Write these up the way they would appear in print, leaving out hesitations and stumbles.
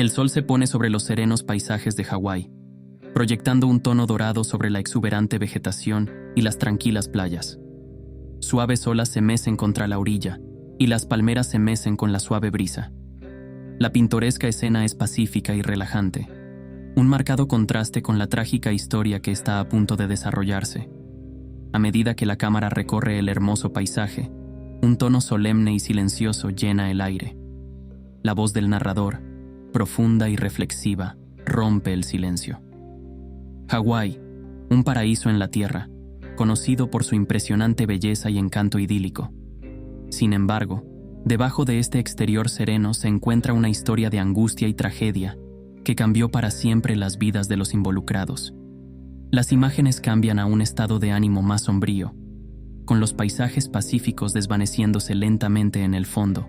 El sol se pone sobre los serenos paisajes de Hawái, proyectando un tono dorado sobre la exuberante vegetación y las tranquilas playas. Suaves olas se mecen contra la orilla y las palmeras se mecen con la suave brisa. La pintoresca escena es pacífica y relajante, un marcado contraste con la trágica historia que está a punto de desarrollarse. A medida que la cámara recorre el hermoso paisaje, un tono solemne y silencioso llena el aire. La voz del narrador, profunda y reflexiva, rompe el silencio. Hawái, un paraíso en la tierra, conocido por su impresionante belleza y encanto idílico. Sin embargo, debajo de este exterior sereno se encuentra una historia de angustia y tragedia que cambió para siempre las vidas de los involucrados. Las imágenes cambian a un estado de ánimo más sombrío, con los paisajes pacíficos desvaneciéndose lentamente en el fondo.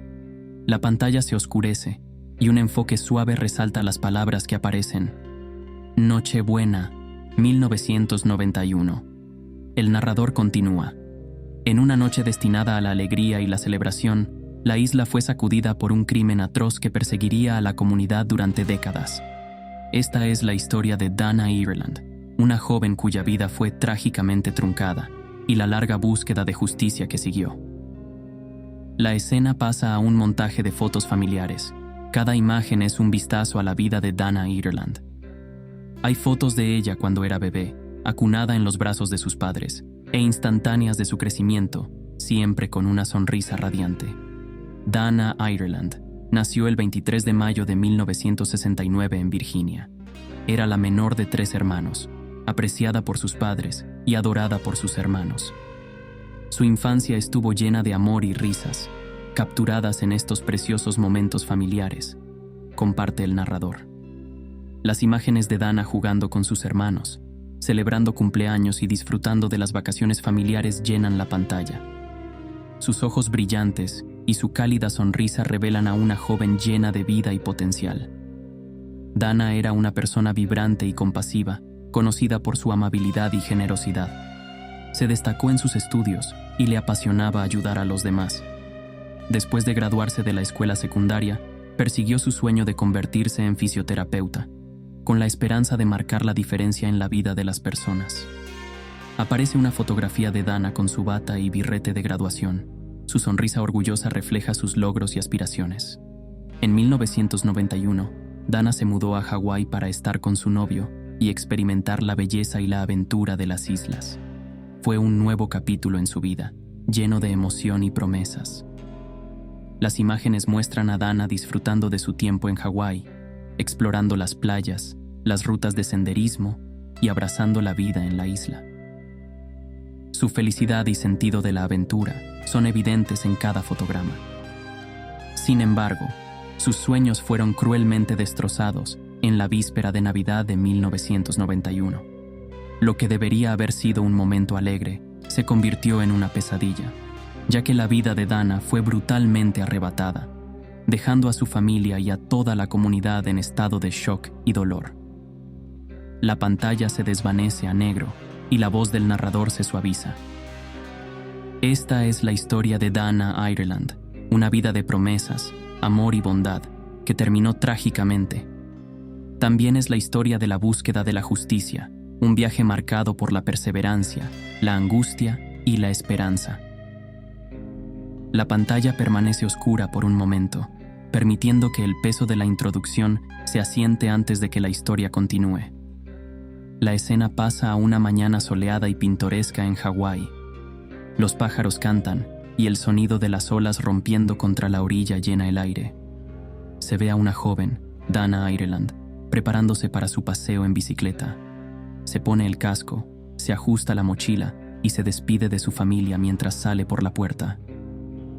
La pantalla se oscurece y un enfoque suave resalta las palabras que aparecen. Nochebuena, 1991. El narrador continúa. En una noche destinada a la alegría y la celebración, la isla fue sacudida por un crimen atroz que perseguiría a la comunidad durante décadas. Esta es la historia de Dana Ireland, una joven cuya vida fue trágicamente truncada, y la larga búsqueda de justicia que siguió. La escena pasa a un montaje de fotos familiares. Cada imagen es un vistazo a la vida de Dana Ireland. Hay fotos de ella cuando era bebé, acunada en los brazos de sus padres, e instantáneas de su crecimiento, siempre con una sonrisa radiante. Dana Ireland nació el 23 de mayo de 1969 en Virginia. Era la menor de 3 hermanos, apreciada por sus padres y adorada por sus hermanos. Su infancia estuvo llena de amor y risas, capturadas en estos preciosos momentos familiares, comparte el narrador. Las imágenes de Dana jugando con sus hermanos, celebrando cumpleaños y disfrutando de las vacaciones familiares llenan la pantalla. Sus ojos brillantes y su cálida sonrisa revelan a una joven llena de vida y potencial. Dana era una persona vibrante y compasiva, conocida por su amabilidad y generosidad. Se destacó en sus estudios y le apasionaba ayudar a los demás. Después de graduarse de la escuela secundaria, persiguió su sueño de convertirse en fisioterapeuta, con la esperanza de marcar la diferencia en la vida de las personas. Aparece una fotografía de Dana con su bata y birrete de graduación. Su sonrisa orgullosa refleja sus logros y aspiraciones. En 1991, Dana se mudó a Hawái para estar con su novio y experimentar la belleza y la aventura de las islas. Fue un nuevo capítulo en su vida, lleno de emoción y promesas. Las imágenes muestran a Dana disfrutando de su tiempo en Hawái, explorando las playas, las rutas de senderismo y abrazando la vida en la isla. Su felicidad y sentido de la aventura son evidentes en cada fotograma. Sin embargo, sus sueños fueron cruelmente destrozados en la víspera de Navidad de 1991. Lo que debería haber sido un momento alegre se convirtió en una pesadilla, ya que la vida de Dana fue brutalmente arrebatada, dejando a su familia y a toda la comunidad en estado de shock y dolor. La pantalla se desvanece a negro y la voz del narrador se suaviza. Esta es la historia de Dana Ireland, una vida de promesas, amor y bondad, que terminó trágicamente. También es la historia de la búsqueda de la justicia, un viaje marcado por la perseverancia, la angustia y la esperanza. La pantalla permanece oscura por un momento, permitiendo que el peso de la introducción se asiente antes de que la historia continúe. La escena pasa a una mañana soleada y pintoresca en Hawái. Los pájaros cantan y el sonido de las olas rompiendo contra la orilla llena el aire. Se ve a una joven, Dana Ireland, preparándose para su paseo en bicicleta. Se pone el casco, se ajusta la mochila y se despide de su familia mientras sale por la puerta.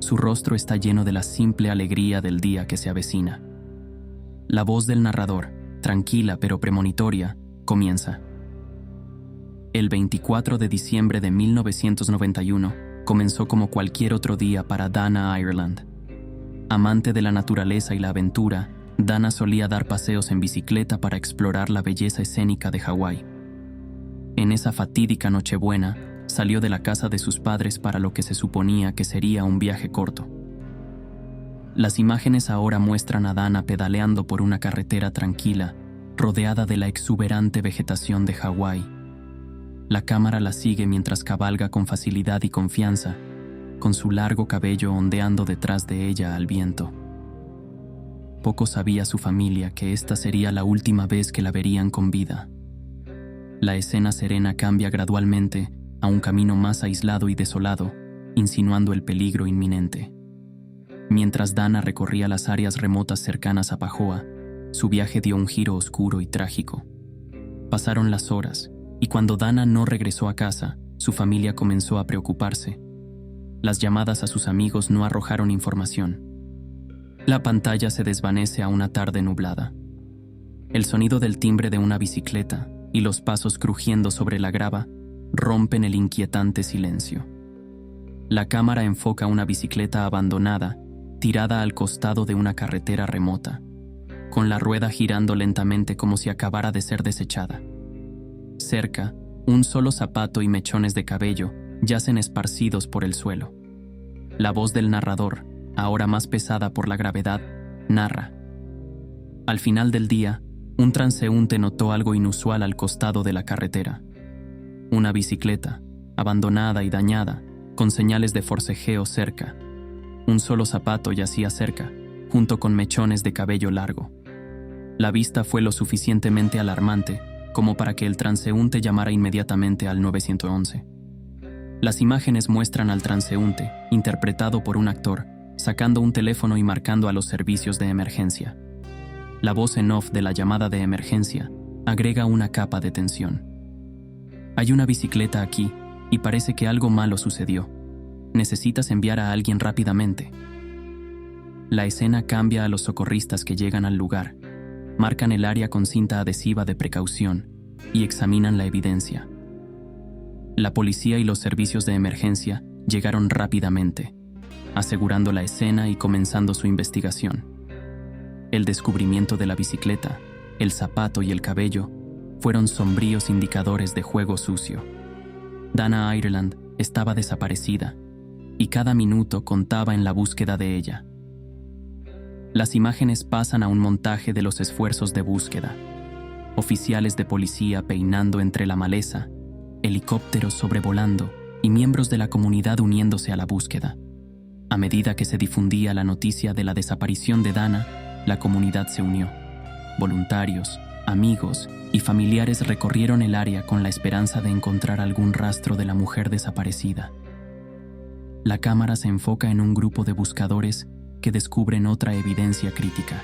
Su rostro está lleno de la simple alegría del día que se avecina. La voz del narrador, tranquila pero premonitoria, comienza. El 24 de diciembre de 1991 comenzó como cualquier otro día para Dana Ireland. Amante de la naturaleza y la aventura, Dana solía dar paseos en bicicleta para explorar la belleza escénica de Hawái. En esa fatídica Nochebuena, salió de la casa de sus padres para lo que se suponía que sería un viaje corto. Las imágenes ahora muestran a Dana pedaleando por una carretera tranquila, rodeada de la exuberante vegetación de Hawái. La cámara la sigue mientras cabalga con facilidad y confianza, con su largo cabello ondeando detrás de ella al viento. Poco sabía su familia que esta sería la última vez que la verían con vida. La escena serena cambia gradualmente a un camino más aislado y desolado, insinuando el peligro inminente. Mientras Dana recorría las áreas remotas cercanas a Pajoa, su viaje dio un giro oscuro y trágico. Pasaron las horas, y cuando Dana no regresó a casa, su familia comenzó a preocuparse. Las llamadas a sus amigos no arrojaron información. La pantalla se desvanece a una tarde nublada. El sonido del timbre de una bicicleta y los pasos crujiendo sobre la grava rompen el inquietante silencio. La cámara enfoca una bicicleta abandonada, tirada al costado de una carretera remota, con la rueda girando lentamente como si acabara de ser desechada. Cerca, un solo zapato y mechones de cabello yacen esparcidos por el suelo. La voz del narrador, ahora más pesada por la gravedad, narra. Al final del día, un transeúnte notó algo inusual al costado de la carretera. Una bicicleta, abandonada y dañada, con señales de forcejeo cerca. Un solo zapato yacía cerca, junto con mechones de cabello largo. La vista fue lo suficientemente alarmante como para que el transeúnte llamara inmediatamente al 911. Las imágenes muestran al transeúnte, interpretado por un actor, sacando un teléfono y marcando a los servicios de emergencia. La voz en off de la llamada de emergencia agrega una capa de tensión. Hay una bicicleta aquí y parece que algo malo sucedió. Necesitas enviar a alguien rápidamente. La escena cambia a los socorristas que llegan al lugar, marcan el área con cinta adhesiva de precaución y examinan la evidencia. La policía y los servicios de emergencia llegaron rápidamente, asegurando la escena y comenzando su investigación. El descubrimiento de la bicicleta, el zapato y el cabello fueron sombríos indicadores de juego sucio. Dana Ireland estaba desaparecida, y cada minuto contaba en la búsqueda de ella. Las imágenes pasan a un montaje de los esfuerzos de búsqueda. Oficiales de policía peinando entre la maleza, helicópteros sobrevolando y miembros de la comunidad uniéndose a la búsqueda. A medida que se difundía la noticia de la desaparición de Dana, la comunidad se unió. Voluntarios, amigos y familiares recorrieron el área con la esperanza de encontrar algún rastro de la mujer desaparecida. La cámara se enfoca en un grupo de buscadores que descubren otra evidencia crítica: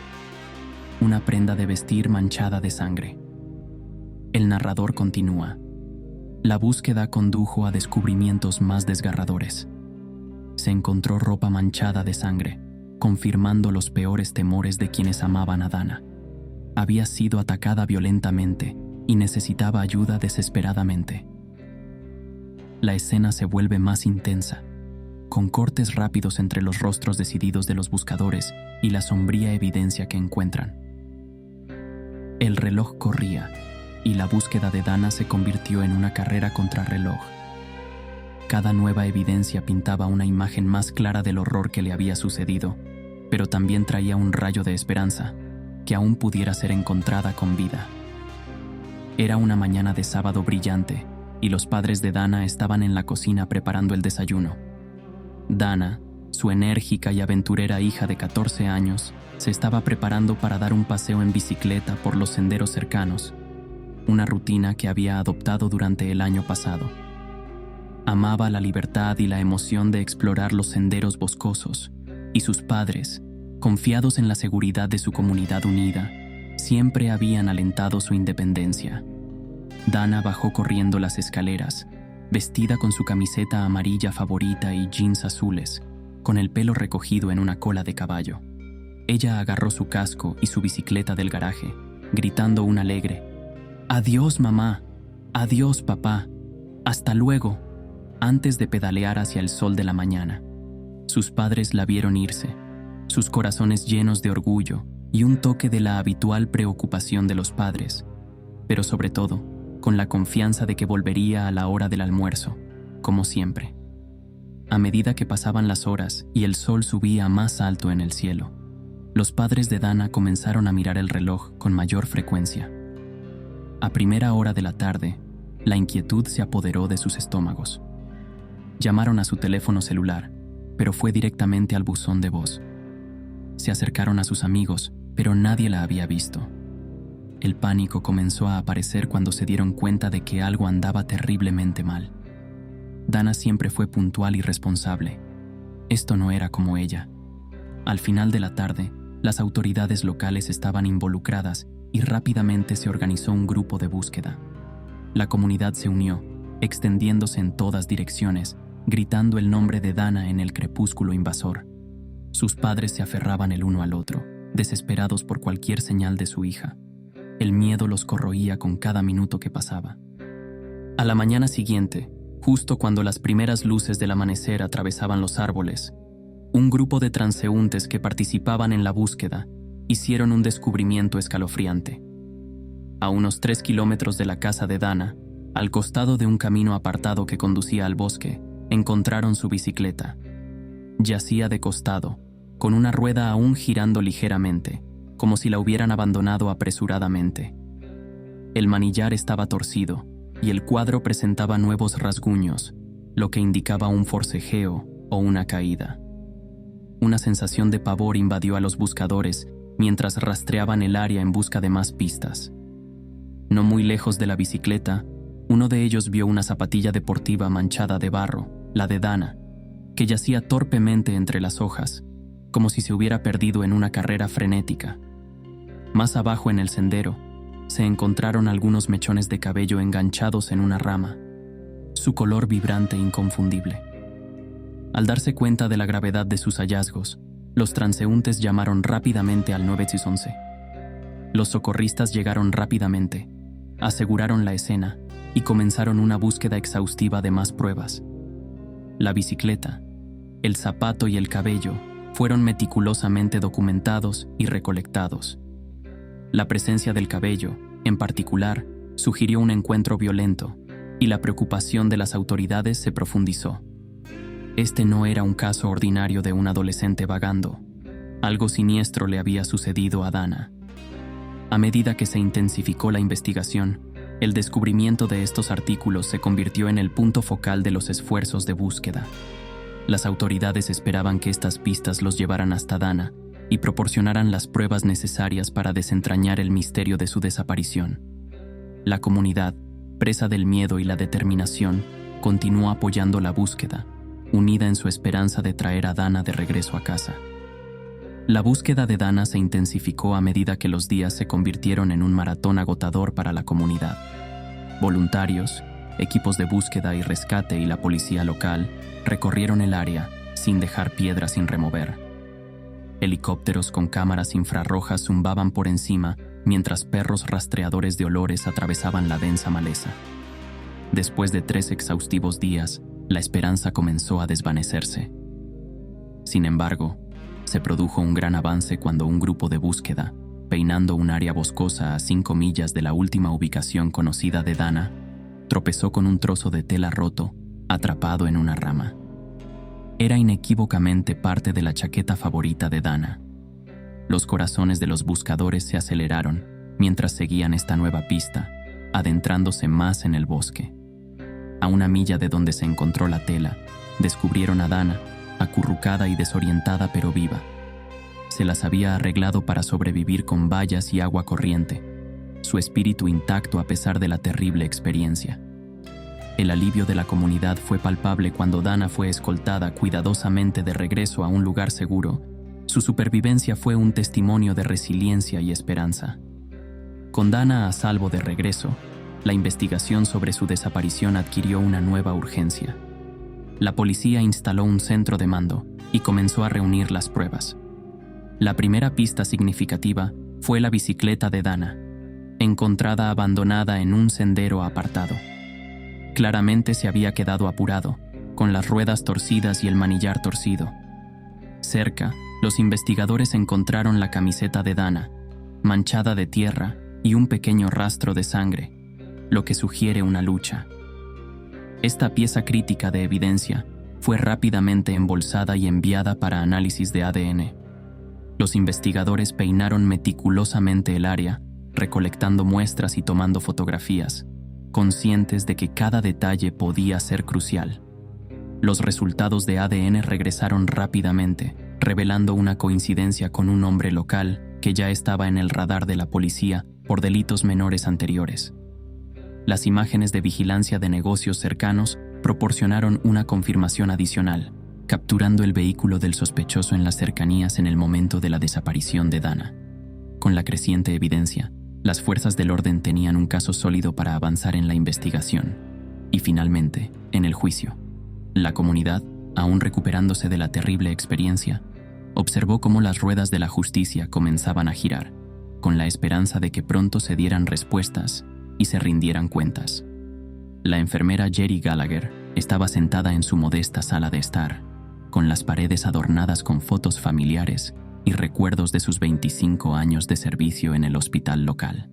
una prenda de vestir manchada de sangre. El narrador continúa. La búsqueda condujo a descubrimientos más desgarradores. Se encontró ropa manchada de sangre, confirmando los peores temores de quienes amaban a Dana. Había sido atacada violentamente y necesitaba ayuda desesperadamente. La escena se vuelve más intensa, con cortes rápidos entre los rostros decididos de los buscadores y la sombría evidencia que encuentran. El reloj corría, y la búsqueda de Dana se convirtió en una carrera contrarreloj. Cada nueva evidencia pintaba una imagen más clara del horror que le había sucedido, pero también traía un rayo de esperanza, que aún pudiera ser encontrada con vida. Era una mañana de sábado brillante, y los padres de Dana estaban en la cocina preparando el desayuno. Dana, su enérgica y aventurera hija de 14 años, se estaba preparando para dar un paseo en bicicleta por los senderos cercanos, una rutina que había adoptado durante el año pasado. Amaba la libertad y la emoción de explorar los senderos boscosos, y sus padres, confiados en la seguridad de su comunidad unida, siempre habían alentado su independencia. Dana bajó corriendo las escaleras, vestida con su camiseta amarilla favorita y jeans azules, con el pelo recogido en una cola de caballo. Ella agarró su casco y su bicicleta del garaje, gritando un alegre: «¡Adiós, mamá! ¡Adiós, papá! ¡Hasta luego!», antes de pedalear hacia el sol de la mañana. Sus padres la vieron irse, sus corazones llenos de orgullo y un toque de la habitual preocupación de los padres, pero sobre todo, con la confianza de que volvería a la hora del almuerzo, como siempre. A medida que pasaban las horas y el sol subía más alto en el cielo, los padres de Dana comenzaron a mirar el reloj con mayor frecuencia. A primera hora de la tarde, la inquietud se apoderó de sus estómagos. Llamaron a su teléfono celular, pero fue directamente al buzón de voz. Se acercaron a sus amigos, pero nadie la había visto. El pánico comenzó a aparecer cuando se dieron cuenta de que algo andaba terriblemente mal. Dana siempre fue puntual y responsable. Esto no era como ella. Al final de la tarde, las autoridades locales estaban involucradas y rápidamente se organizó un grupo de búsqueda. La comunidad se unió, extendiéndose en todas direcciones, gritando el nombre de Dana en el crepúsculo invasor. Sus padres se aferraban el uno al otro, desesperados por cualquier señal de su hija. El miedo los corroía con cada minuto que pasaba. A la mañana siguiente, justo cuando las primeras luces del amanecer atravesaban los árboles, un grupo de transeúntes que participaban en la búsqueda hicieron un descubrimiento escalofriante. A unos 3 kilómetros de la casa de Dana, al costado de un camino apartado que conducía al bosque, encontraron su bicicleta. Yacía de costado, con una rueda aún girando ligeramente, como si la hubieran abandonado apresuradamente. El manillar estaba torcido y el cuadro presentaba nuevos rasguños, lo que indicaba un forcejeo o una caída. Una sensación de pavor invadió a los buscadores mientras rastreaban el área en busca de más pistas. No muy lejos de la bicicleta, uno de ellos vio una zapatilla deportiva manchada de barro, la de Dana, que yacía torpemente entre las hojas, como si se hubiera perdido en una carrera frenética. Más abajo en el sendero, se encontraron algunos mechones de cabello enganchados en una rama, su color vibrante e inconfundible. Al darse cuenta de la gravedad de sus hallazgos, los transeúntes llamaron rápidamente al 911. Los socorristas llegaron rápidamente, aseguraron la escena y comenzaron una búsqueda exhaustiva de más pruebas. La bicicleta, el zapato y el cabello fueron meticulosamente documentados y recolectados. La presencia del cabello, en particular, sugirió un encuentro violento, y la preocupación de las autoridades se profundizó. Este no era un caso ordinario de un adolescente vagando. Algo siniestro le había sucedido a Dana. A medida que se intensificó la investigación, el descubrimiento de estos artículos se convirtió en el punto focal de los esfuerzos de búsqueda. Las autoridades esperaban que estas pistas los llevaran hasta Dana y proporcionaran las pruebas necesarias para desentrañar el misterio de su desaparición. La comunidad, presa del miedo y la determinación, continuó apoyando la búsqueda, unida en su esperanza de traer a Dana de regreso a casa. La búsqueda de Dana se intensificó a medida que los días se convirtieron en un maratón agotador para la comunidad. Voluntarios, equipos de búsqueda y rescate y la policía local recorrieron el área sin dejar piedra sin remover. Helicópteros con cámaras infrarrojas zumbaban por encima mientras perros rastreadores de olores atravesaban la densa maleza. Después de 3 exhaustivos días, la esperanza comenzó a desvanecerse. Sin embargo, se produjo un gran avance cuando un grupo de búsqueda, peinando un área boscosa a 5 millas de la última ubicación conocida de Dana, tropezó con un trozo de tela roto, atrapado en una rama. Era inequívocamente parte de la chaqueta favorita de Dana. Los corazones de los buscadores se aceleraron mientras seguían esta nueva pista, adentrándose más en el bosque. A 1 milla de donde se encontró la tela, descubrieron a Dana, acurrucada y desorientada pero viva. Se las había arreglado para sobrevivir con bayas y agua corriente, su espíritu intacto a pesar de la terrible experiencia. El alivio de la comunidad fue palpable cuando Dana fue escoltada cuidadosamente de regreso a un lugar seguro. Su supervivencia fue un testimonio de resiliencia y esperanza. Con Dana a salvo de regreso, la investigación sobre su desaparición adquirió una nueva urgencia. La policía instaló un centro de mando y comenzó a reunir las pruebas. La primera pista significativa fue la bicicleta de Dana, encontrada abandonada en un sendero apartado. Claramente se había quedado apurado, con las ruedas torcidas y el manillar torcido. Cerca, los investigadores encontraron la camiseta de Dana, manchada de tierra y un pequeño rastro de sangre, lo que sugiere una lucha. Esta pieza crítica de evidencia fue rápidamente embolsada y enviada para análisis de ADN. Los investigadores peinaron meticulosamente el área, recolectando muestras y tomando fotografías, conscientes de que cada detalle podía ser crucial. Los resultados de ADN regresaron rápidamente, revelando una coincidencia con un hombre local que ya estaba en el radar de la policía por delitos menores anteriores. Las imágenes de vigilancia de negocios cercanos proporcionaron una confirmación adicional, capturando el vehículo del sospechoso en las cercanías en el momento de la desaparición de Dana. Con la creciente evidencia, las fuerzas del orden tenían un caso sólido para avanzar en la investigación. Y finalmente, en el juicio, la comunidad, aún recuperándose de la terrible experiencia, observó cómo las ruedas de la justicia comenzaban a girar, con la esperanza de que pronto se dieran respuestas y se rindieran cuentas. La enfermera Jerry Gallagher estaba sentada en su modesta sala de estar, con las paredes adornadas con fotos familiares y recuerdos de sus 25 años de servicio en el hospital local.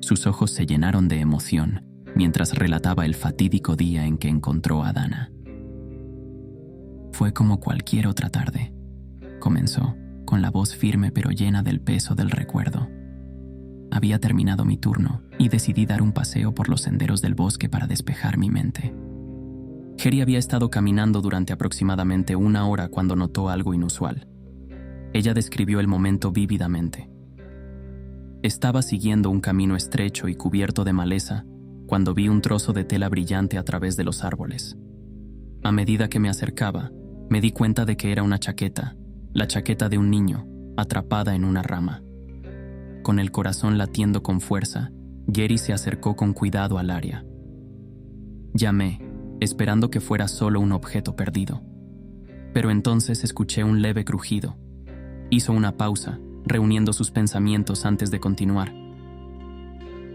Sus ojos se llenaron de emoción mientras relataba el fatídico día en que encontró a Dana. Fue como cualquier otra tarde, comenzó, con la voz firme pero llena del peso del recuerdo. Había terminado mi turno y decidí dar un paseo por los senderos del bosque para despejar mi mente. Jerry había estado caminando durante aproximadamente 1 hora cuando notó algo inusual. Ella describió el momento vívidamente. Estaba siguiendo un camino estrecho y cubierto de maleza cuando vi un trozo de tela brillante a través de los árboles. A medida que me acercaba, me di cuenta de que era una chaqueta, la chaqueta de un niño, atrapada en una rama. Con el corazón latiendo con fuerza, Jerry se acercó con cuidado al área. Llamé, esperando que fuera solo un objeto perdido. Pero entonces escuché un leve crujido. Hizo una pausa, reuniendo sus pensamientos antes de continuar.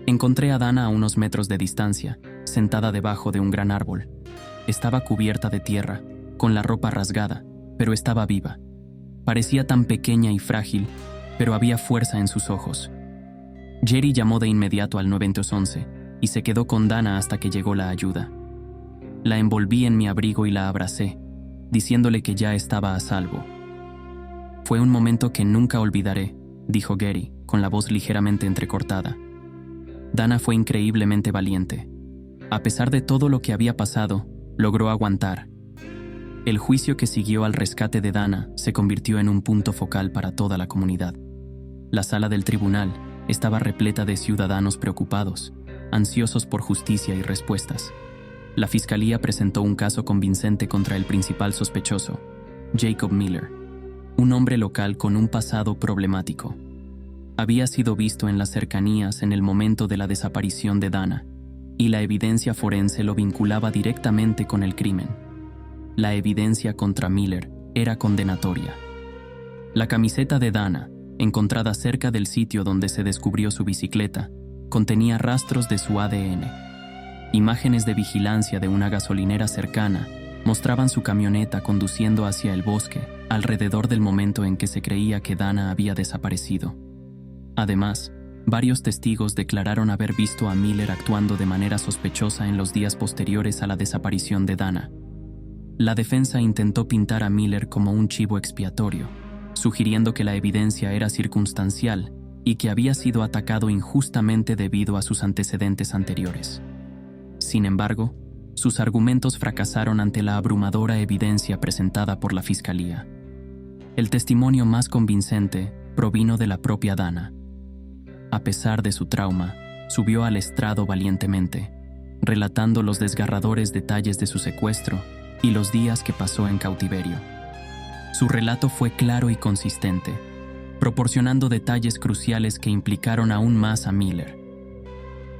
Encontré a Dana a unos metros de distancia, sentada debajo de un gran árbol. Estaba cubierta de tierra, con la ropa rasgada, pero estaba viva. Parecía tan pequeña y frágil, pero había fuerza en sus ojos. Jerry llamó de inmediato al 911 y se quedó con Dana hasta que llegó la ayuda. La envolví en mi abrigo y la abracé, diciéndole que ya estaba a salvo. Fue un momento que nunca olvidaré, dijo Gary, con la voz ligeramente entrecortada. Dana fue increíblemente valiente. A pesar de todo lo que había pasado, logró aguantar. El juicio que siguió al rescate de Dana se convirtió en un punto focal para toda la comunidad. La sala del tribunal estaba repleta de ciudadanos preocupados, ansiosos por justicia y respuestas. La fiscalía presentó un caso convincente contra el principal sospechoso, Jacob Miller, un hombre local con un pasado problemático. Había sido visto en las cercanías en el momento de la desaparición de Dana, y la evidencia forense lo vinculaba directamente con el crimen. La evidencia contra Miller era condenatoria. La camiseta de Dana, encontrada cerca del sitio donde se descubrió su bicicleta, contenía rastros de su ADN. Imágenes de vigilancia de una gasolinera cercana mostraban su camioneta conduciendo hacia el bosque alrededor del momento en que se creía que Dana había desaparecido. Además, varios testigos declararon haber visto a Miller actuando de manera sospechosa en los días posteriores a la desaparición de Dana. La defensa intentó pintar a Miller como un chivo expiatorio, sugiriendo que la evidencia era circunstancial y que había sido atacado injustamente debido a sus antecedentes anteriores. Sin embargo, sus argumentos fracasaron ante la abrumadora evidencia presentada por la fiscalía. El testimonio más convincente provino de la propia Dana. A pesar de su trauma, subió al estrado valientemente, relatando los desgarradores detalles de su secuestro y los días que pasó en cautiverio. Su relato fue claro y consistente, proporcionando detalles cruciales que implicaron aún más a Miller.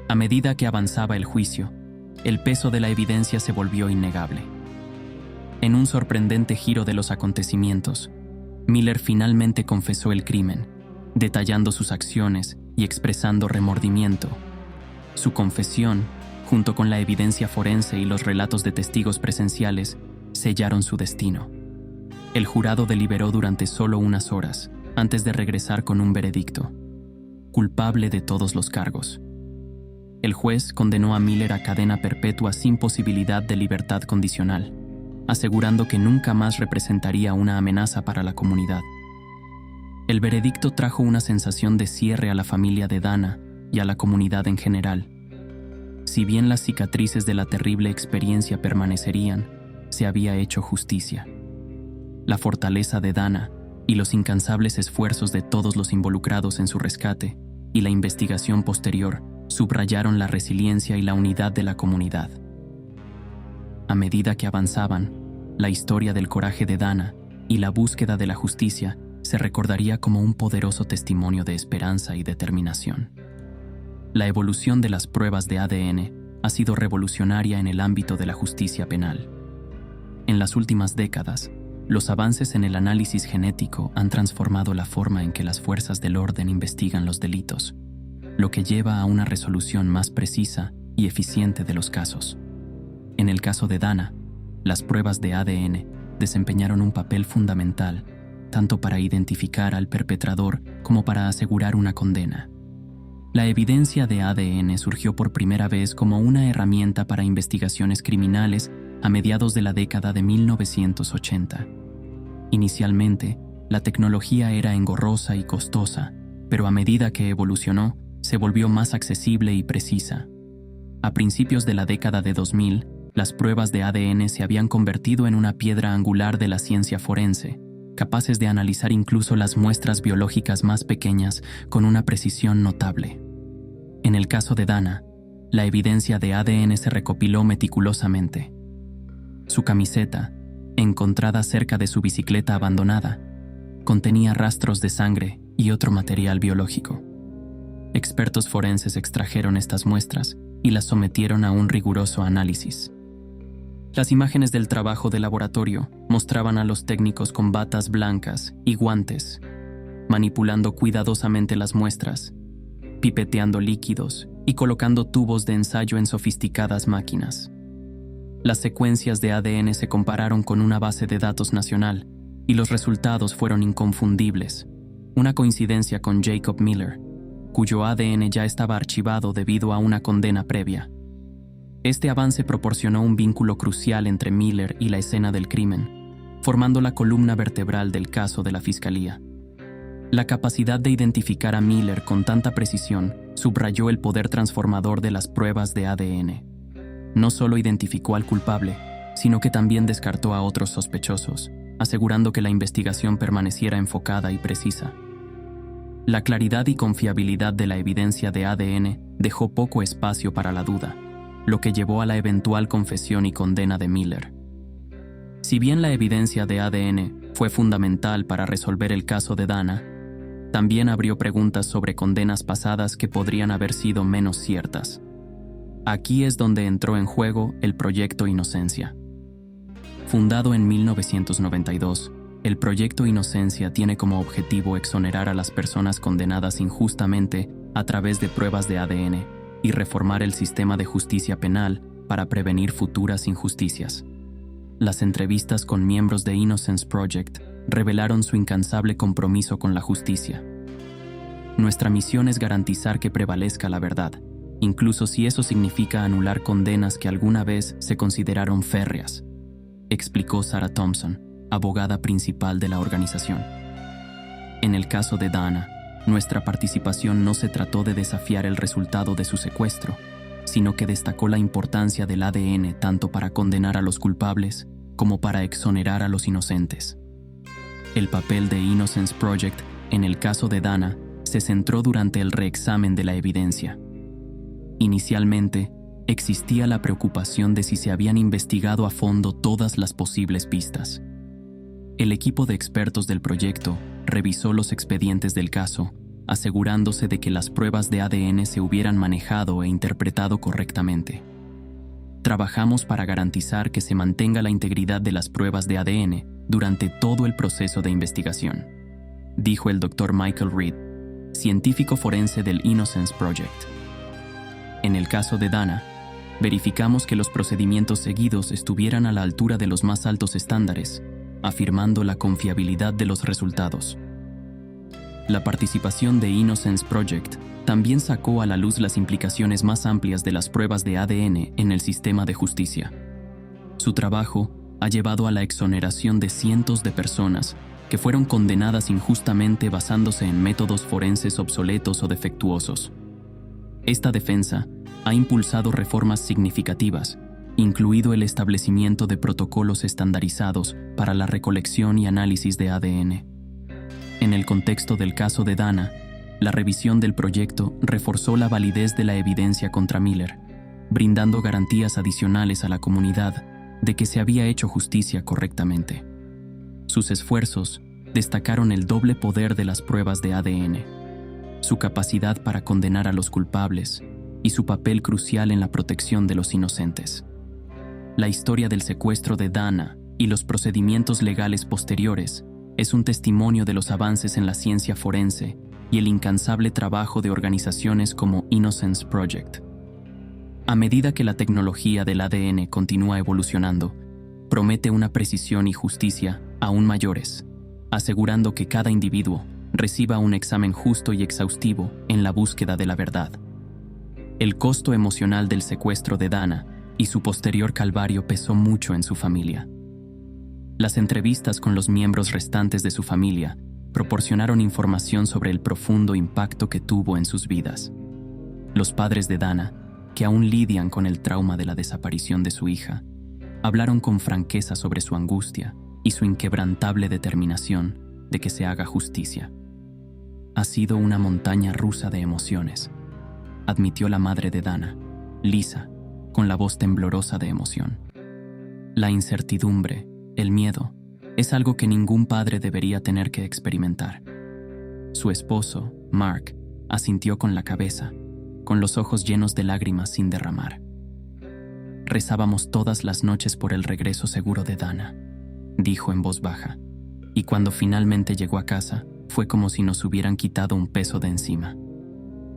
A medida que avanzaba el juicio, el peso de la evidencia se volvió innegable. En un sorprendente giro de los acontecimientos, Miller finalmente confesó el crimen, detallando sus acciones y expresando remordimiento. Su confesión, junto con la evidencia forense y los relatos de testigos presenciales, sellaron su destino. El jurado deliberó durante solo unas horas, antes de regresar con un veredicto: culpable de todos los cargos. El juez condenó a Miller a cadena perpetua sin posibilidad de libertad condicional, asegurando que nunca más representaría una amenaza para la comunidad. El veredicto trajo una sensación de cierre a la familia de Dana y a la comunidad en general. Si bien las cicatrices de la terrible experiencia permanecerían, se había hecho justicia. La fortaleza de Dana y los incansables esfuerzos de todos los involucrados en su rescate y la investigación posterior subrayaron la resiliencia y la unidad de la comunidad. A medida que avanzaban, la historia del coraje de Dana y la búsqueda de la justicia se recordaría como un poderoso testimonio de esperanza y determinación. La evolución de las pruebas de ADN ha sido revolucionaria en el ámbito de la justicia penal. En las últimas décadas, los avances en el análisis genético han transformado la forma en que las fuerzas del orden investigan los delitos, lo que lleva a una resolución más precisa y eficiente de los casos. En el caso de Dana, las pruebas de ADN desempeñaron un papel fundamental, tanto para identificar al perpetrador como para asegurar una condena. La evidencia de ADN surgió por primera vez como una herramienta para investigaciones criminales a mediados de la década de 1980. Inicialmente, la tecnología era engorrosa y costosa, pero a medida que evolucionó, se volvió más accesible y precisa. A principios de la década de 2000, las pruebas de ADN se habían convertido en una piedra angular de la ciencia forense, capaces de analizar incluso las muestras biológicas más pequeñas con una precisión notable. En el caso de Dana, la evidencia de ADN se recopiló meticulosamente. Su camiseta, encontrada cerca de su bicicleta abandonada, contenía rastros de sangre y otro material biológico. Expertos forenses extrajeron estas muestras y las sometieron a un riguroso análisis. Las imágenes del trabajo de laboratorio mostraban a los técnicos con batas blancas y guantes, manipulando cuidadosamente las muestras, pipeteando líquidos y colocando tubos de ensayo en sofisticadas máquinas. Las secuencias de ADN se compararon con una base de datos nacional y los resultados fueron inconfundibles, una coincidencia con Jacob Miller, cuyo ADN ya estaba archivado debido a una condena previa. Este avance proporcionó un vínculo crucial entre Miller y la escena del crimen, formando la columna vertebral del caso de la Fiscalía. La capacidad de identificar a Miller con tanta precisión subrayó el poder transformador de las pruebas de ADN. No solo identificó al culpable, sino que también descartó a otros sospechosos, asegurando que la investigación permaneciera enfocada y precisa. La claridad y confiabilidad de la evidencia de ADN dejó poco espacio para la duda, lo que llevó a la eventual confesión y condena de Miller. Si bien la evidencia de ADN fue fundamental para resolver el caso de Dana, también abrió preguntas sobre condenas pasadas que podrían haber sido menos ciertas. Aquí es donde entró en juego el Proyecto Inocencia. Fundado en 1992, el Proyecto Inocencia tiene como objetivo exonerar a las personas condenadas injustamente a través de pruebas de ADN y reformar el sistema de justicia penal para prevenir futuras injusticias. Las entrevistas con miembros de Innocence Project revelaron su incansable compromiso con la justicia. Nuestra misión es garantizar que prevalezca la verdad, incluso si eso significa anular condenas que alguna vez se consideraron férreas, explicó Sarah Thompson, abogada principal de la organización. En el caso de Dana, nuestra participación no se trató de desafiar el resultado de su secuestro, sino que destacó la importancia del ADN tanto para condenar a los culpables como para exonerar a los inocentes. El papel de Innocence Project en el caso de Dana se centró durante el reexamen de la evidencia. Inicialmente, existía la preocupación de si se habían investigado a fondo todas las posibles pistas. El equipo de expertos del proyecto revisó los expedientes del caso, asegurándose de que las pruebas de ADN se hubieran manejado e interpretado correctamente. Trabajamos para garantizar que se mantenga la integridad de las pruebas de ADN durante todo el proceso de investigación, dijo el Dr. Michael Reed, científico forense del Innocence Project. En el caso de Dana, verificamos que los procedimientos seguidos estuvieran a la altura de los más altos estándares, afirmando la confiabilidad de los resultados. La participación de Innocence Project también sacó a la luz las implicaciones más amplias de las pruebas de ADN en el sistema de justicia. Su trabajo ha llevado a la exoneración de cientos de personas que fueron condenadas injustamente basándose en métodos forenses obsoletos o defectuosos. Esta defensa ha impulsado reformas significativas, incluido el establecimiento de protocolos estandarizados para la recolección y análisis de ADN. En el contexto del caso de Dana, la revisión del proyecto reforzó la validez de la evidencia contra Miller, brindando garantías adicionales a la comunidad de que se había hecho justicia correctamente. Sus esfuerzos destacaron el doble poder de las pruebas de ADN, su capacidad para condenar a los culpables y su papel crucial en la protección de los inocentes. La historia del secuestro de Dana y los procedimientos legales posteriores es un testimonio de los avances en la ciencia forense y el incansable trabajo de organizaciones como Innocence Project. A medida que la tecnología del ADN continúa evolucionando, promete una precisión y justicia aún mayores, asegurando que cada individuo reciba un examen justo y exhaustivo en la búsqueda de la verdad. El costo emocional del secuestro de Dana y su posterior calvario pesó mucho en su familia. Las entrevistas con los miembros restantes de su familia proporcionaron información sobre el profundo impacto que tuvo en sus vidas. Los padres de Dana, que aún lidian con el trauma de la desaparición de su hija, hablaron con franqueza sobre su angustia y su inquebrantable determinación de que se haga justicia. Ha sido una montaña rusa de emociones, admitió la madre de Dana, Lisa, con la voz temblorosa de emoción. La incertidumbre, el miedo, es algo que ningún padre debería tener que experimentar. Su esposo, Mark, asintió con la cabeza, con los ojos llenos de lágrimas sin derramar. Rezábamos todas las noches por el regreso seguro de Dana, dijo en voz baja, y cuando finalmente llegó a casa, fue como si nos hubieran quitado un peso de encima.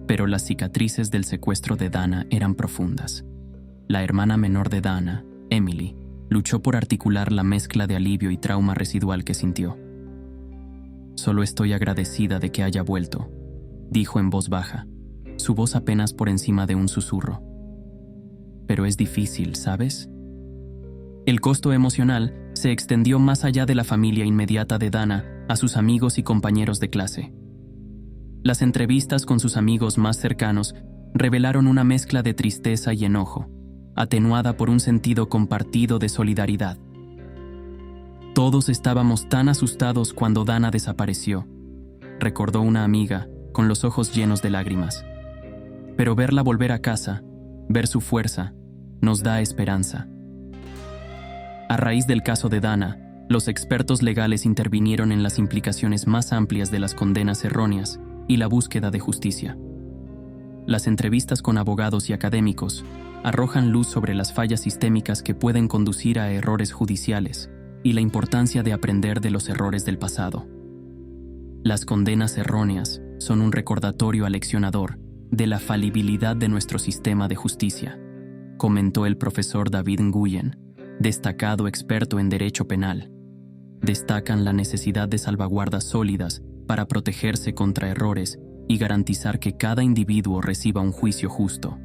Pero las cicatrices del secuestro de Dana eran profundas. La hermana menor de Dana, Emily, luchó por articular la mezcla de alivio y trauma residual que sintió. Solo estoy agradecida de que haya vuelto, dijo en voz baja, su voz apenas por encima de un susurro. Pero es difícil, ¿sabes? El costo emocional se extendió más allá de la familia inmediata de Dana a sus amigos y compañeros de clase. Las entrevistas con sus amigos más cercanos revelaron una mezcla de tristeza y enojo, atenuada por un sentido compartido de solidaridad. Todos estábamos tan asustados cuando Dana desapareció, recordó una amiga con los ojos llenos de lágrimas. Pero verla volver a casa, ver su fuerza, nos da esperanza. A raíz del caso de Dana, los expertos legales intervinieron en las implicaciones más amplias de las condenas erróneas y la búsqueda de justicia. Las entrevistas con abogados y académicos arrojan luz sobre las fallas sistémicas que pueden conducir a errores judiciales y la importancia de aprender de los errores del pasado. Las condenas erróneas son un recordatorio aleccionador de la falibilidad de nuestro sistema de justicia, comentó el profesor David Nguyen, destacado experto en derecho penal. Destacan la necesidad de salvaguardas sólidas para protegerse contra errores y garantizar que cada individuo reciba un juicio justo.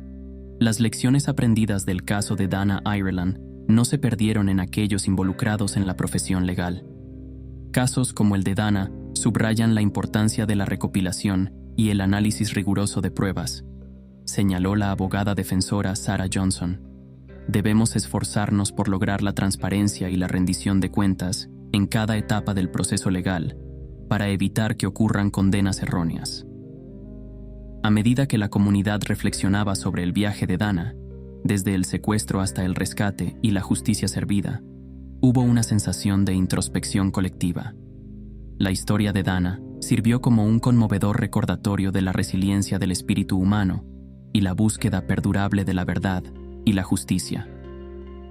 Las lecciones aprendidas del caso de Dana Ireland no se perdieron en aquellos involucrados en la profesión legal. Casos como el de Dana subrayan la importancia de la recopilación y el análisis riguroso de pruebas, señaló la abogada defensora Sarah Johnson. Debemos esforzarnos por lograr la transparencia y la rendición de cuentas en cada etapa del proceso legal para evitar que ocurran condenas erróneas. A medida que la comunidad reflexionaba sobre el viaje de Dana, desde el secuestro hasta el rescate y la justicia servida, hubo una sensación de introspección colectiva. La historia de Dana sirvió como un conmovedor recordatorio de la resiliencia del espíritu humano y la búsqueda perdurable de la verdad y la justicia.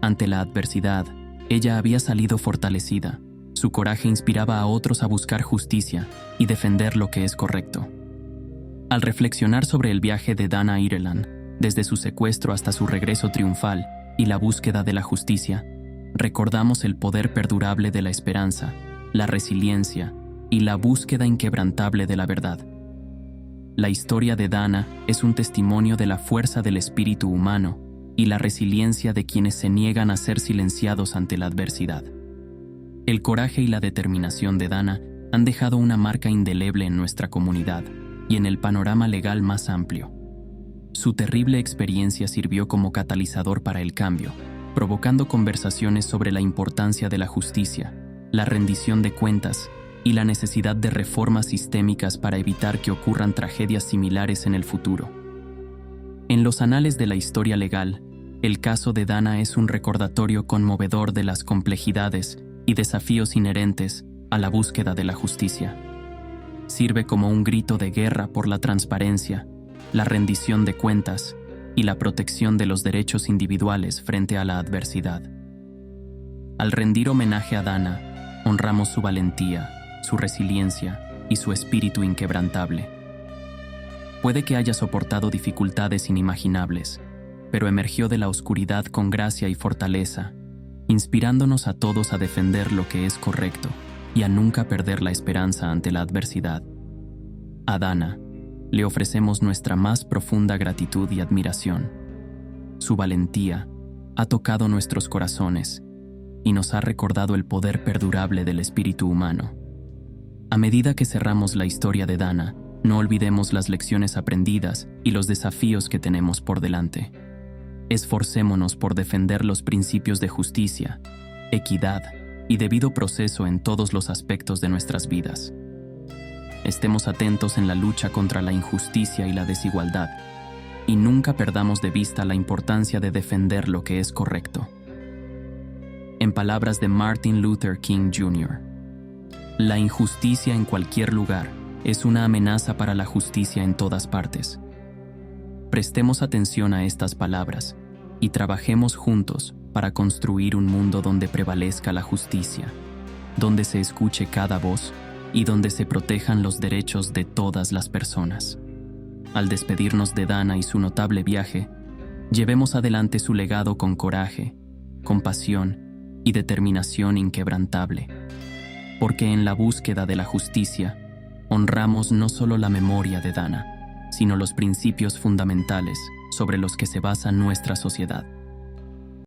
Ante la adversidad, ella había salido fortalecida. Su coraje inspiraba a otros a buscar justicia y defender lo que es correcto. Al reflexionar sobre el viaje de Dana Ireland, desde su secuestro hasta su regreso triunfal y la búsqueda de la justicia, recordamos el poder perdurable de la esperanza, la resiliencia y la búsqueda inquebrantable de la verdad. La historia de Dana es un testimonio de la fuerza del espíritu humano y la resiliencia de quienes se niegan a ser silenciados ante la adversidad. El coraje y la determinación de Dana han dejado una marca indeleble en nuestra comunidad y en el panorama legal más amplio. Su terrible experiencia sirvió como catalizador para el cambio, provocando conversaciones sobre la importancia de la justicia, la rendición de cuentas y la necesidad de reformas sistémicas para evitar que ocurran tragedias similares en el futuro. En los anales de la historia legal, el caso de Dana es un recordatorio conmovedor de las complejidades y desafíos inherentes a la búsqueda de la justicia. Sirve como un grito de guerra por la transparencia, la rendición de cuentas y la protección de los derechos individuales frente a la adversidad. Al rendir homenaje a Dana, honramos su valentía, su resiliencia y su espíritu inquebrantable. Puede que haya soportado dificultades inimaginables, pero emergió de la oscuridad con gracia y fortaleza, inspirándonos a todos a defender lo que es correcto y a nunca perder la esperanza ante la adversidad. A Dana le ofrecemos nuestra más profunda gratitud y admiración. Su valentía ha tocado nuestros corazones y nos ha recordado el poder perdurable del espíritu humano. A medida que cerramos la historia de Dana, no olvidemos las lecciones aprendidas y los desafíos que tenemos por delante. Esforcémonos por defender los principios de justicia, equidad y debido proceso en todos los aspectos de nuestras vidas. Estemos atentos en la lucha contra la injusticia y la desigualdad, y nunca perdamos de vista la importancia de defender lo que es correcto. En palabras de Martin Luther King Jr., la injusticia en cualquier lugar es una amenaza para la justicia en todas partes. Prestemos atención a estas palabras y trabajemos juntos para construir un mundo donde prevalezca la justicia, donde se escuche cada voz y donde se protejan los derechos de todas las personas. Al despedirnos de Dana y su notable viaje, llevemos adelante su legado con coraje, compasión y determinación inquebrantable, porque en la búsqueda de la justicia, honramos no solo la memoria de Dana, sino los principios fundamentales sobre los que se basa nuestra sociedad.